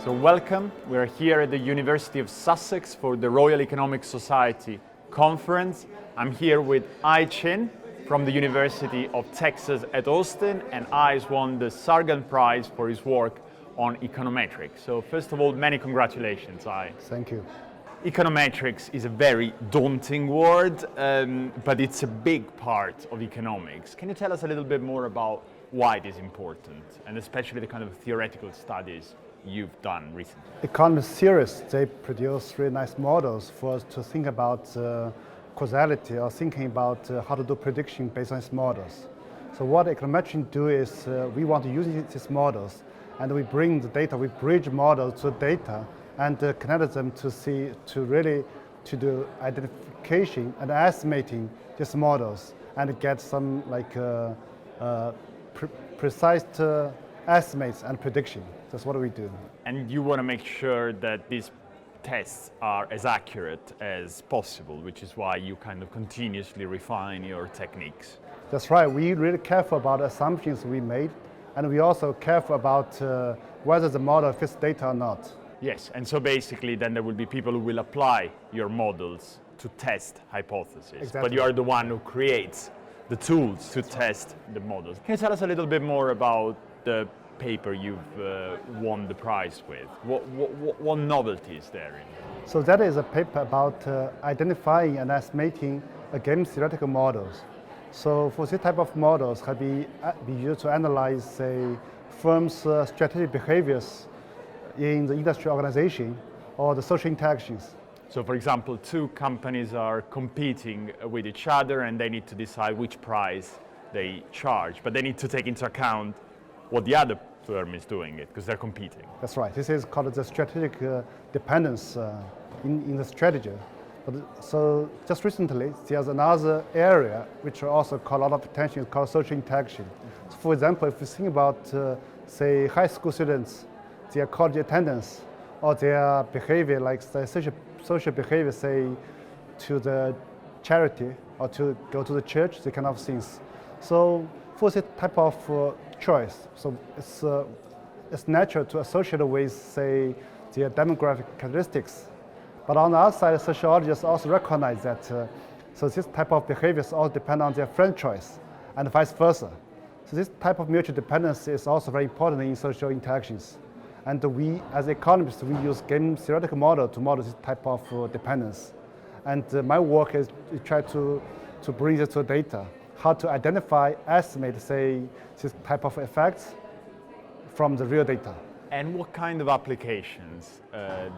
So welcome. We're here at the University of Sussex for the Royal Economic Society conference. I'm here with Haiqing from the University of Texas at Austin, and Hai's won the Sargan Prize for his work on econometrics. So first of all, many congratulations, Hai. Thank you. Econometrics is a very daunting word, but it's a big part of economics. Can you tell us a little bit more about why it is important, and especially the kind of theoretical studies you've done recently? Economist theorists, they produce really nice models for us to think about causality or thinking about how to do prediction based on these models. So what econometrics do is we want to use these models, and we bring the data, we bridge models to data and connect them to do identification and estimating these models and get some precise estimates and prediction. That's what we do. And you want to make sure that these tests are as accurate as possible, which is why you kind of continuously refine your techniques. That's right. We really careful about assumptions we made, and we also careful about whether the model fits data or not. Yes, and so basically then there will be people who will apply your models to test hypotheses. Exactly. But you are the one who creates the tools to test the models. Can you tell us a little bit more about the paper you've won the prize with? What novelty is there in it? So that is a paper about identifying and estimating against theoretical models. So for this type of models can be used to analyze, say, firms' strategic behaviors in the industry organization or the social interactions. So for example, two companies are competing with each other and they need to decide which price they charge, but they need to take into account what the other firm is doing it because they're competing. That's right. This is called the strategic dependence in the strategy. So just recently, there's another area which also caught a lot of attention, called social interaction. So for example, if you think about, say, high school students, their college attendance or their behavior, like the social behavior, say, to the charity or to go to the church, the kind of things. So for this type of choice, so it's natural to associate with, say, their demographic characteristics. But on the other side, sociologists also recognize that so this type of behaviors all depend on their friend choice and vice versa. So this type of mutual dependence is also very important in social interactions. And we, as economists, we use game theoretical model to model this type of dependence. And my work is to try to bring this to data, how to identify, estimate, say, this type of effects from the real data. And what kind of applications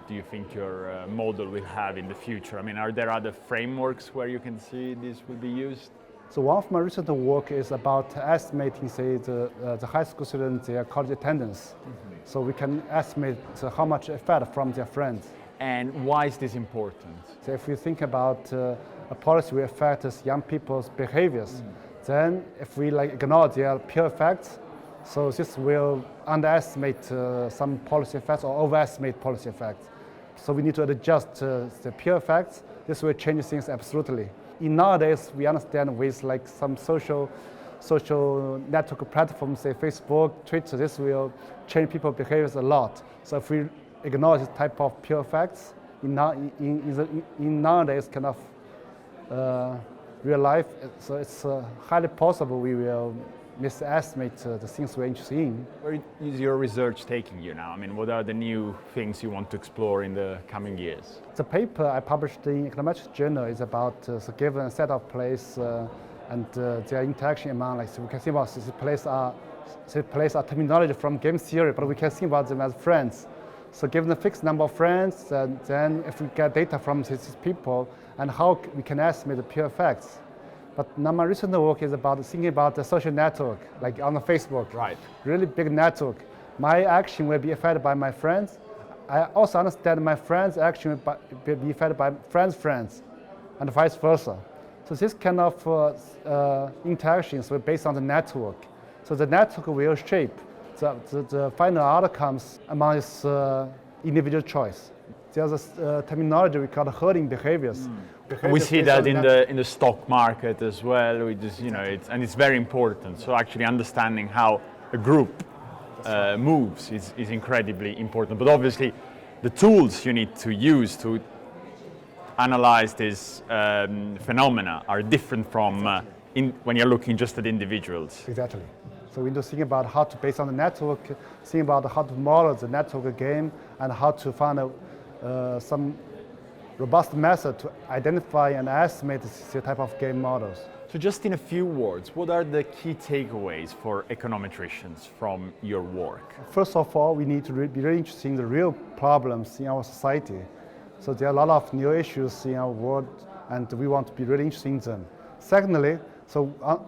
do you think your model will have in the future? I mean, are there other frameworks where you can see this will be used? So one of my recent work is about estimating, say, the high school students, their college attendance. Mm-hmm. So we can estimate how much effect from their friends. And why is this important? So if we think about a policy will affect young people's behaviors, then if we ignore their peer effects, so this will underestimate some policy effects or overestimate policy effects. So we need to adjust the peer effects. This will change things absolutely. Nowadays, we understand with some social network platforms, say Facebook, Twitter, this will change people's behaviors a lot. So if we ignore this type of peer effects in nowadays kind of real life, so it's highly possible we will misestimate the things we're interested in. Where is your research taking you now? I mean, what are the new things you want to explore in the coming years? The paper I published in Econometrics Journal is about the given set of places and their interaction among, so we can think about these places are terminology from game theory, but we can think about them as friends. So given a fixed number of friends, then if we get data from these people and how we can estimate the peer effects. But now my recent work is about thinking about the social network, like on the Facebook. Right. Really big network. My action will be affected by my friends. I also understand my friends' action will be affected by friends' friends, and vice versa. So this kind of interactions will be based on the network. So the network will shape the final outcomes among its individual choice. There's a terminology we call herding behaviors. We see that in the stock market as well. We just, it's very important. So actually understanding how a group moves is incredibly important. But obviously, the tools you need to use to analyze this phenomena are different from when you're looking just at individuals. Exactly. So we need to think about how to, based on the network, think about how to model the network game and how to find some robust method to identify and estimate the type of game models. So just in a few words, what are the key takeaways for econometricians from your work? First of all, we need to be really interested in the real problems in our society. So there are a lot of new issues in our world, and we want to be really interested in them. Secondly,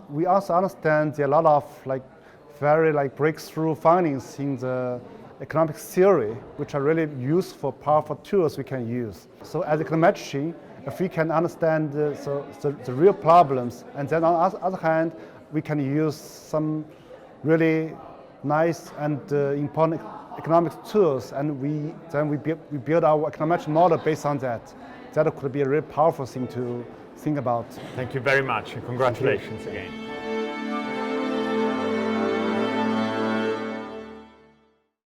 we also understand there are a lot of very breakthrough findings in the economic theory, which are really useful, powerful tools we can use. So as econometrician, if we can understand the real problems, and then on the other hand, we can use some really nice and important economic tools, and we build our econometric model based on that. That could be a really powerful thing to think about. Thank you very much, and congratulations again.